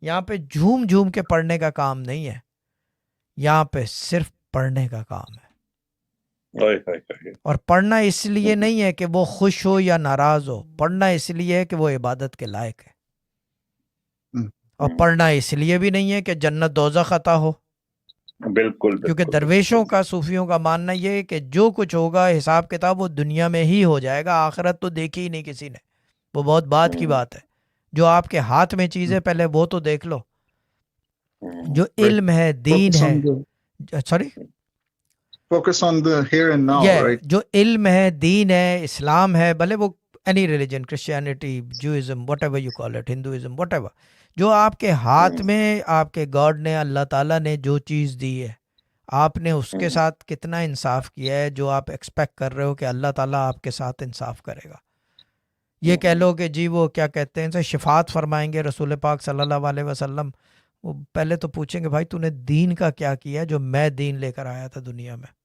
یہاں پہ جھوم جھوم کے پڑھنے کا کام نہیں ہے، یہاں پہ صرف پڑھنے کا کام ہے. اور پڑھنا اس لیے نہیں ہے کہ وہ خوش ہو یا ناراض ہو، پڑھنا اس لیے ہے کہ وہ عبادت کے لائق ہے. اور پڑھنا اس لیے بھی نہیں ہے کہ جنت دوزخ عطا ہو. بالکل کیونکہ درویشوں کا، صوفیوں کا ماننا یہ ہے کہ جو کچھ ہوگا حساب کتاب وہ دنیا میں ہی ہو جائے گا، آخرت تو دیکھی ہی نہیں کسی نے. وہ بہت بعد کی بات ہے. جو آپ کے ہاتھ میں چیز ہے پہلے وہ تو دیکھ لو. جو علم ہے، دین Focus ہے، on the sorry focus on the here and now, یہ right? جو علم ہے، دین ہے، اسلام ہے، بھلے وہ any religion, Christianity, Judaism, whatever you call it, Hinduism, whatever, جو آپ کے ہاتھ میں آپ کے گاڈ نے، اللہ تعالیٰ نے جو چیز دی ہے، آپ نے اس کے ساتھ کتنا انصاف کیا ہے جو آپ ایکسپیکٹ کر رہے ہو کہ اللہ تعالیٰ آپ کے ساتھ انصاف کرے گا. یہ کہہ لو کہ جی وہ کیا کہتے ہیں شفاعت فرمائیں گے رسول پاک صلی اللہ علیہ وسلم، وہ پہلے تو پوچھیں گے بھائی تو نے دین کا کیا کیا جو میں دین لے کر آیا تھا دنیا میں.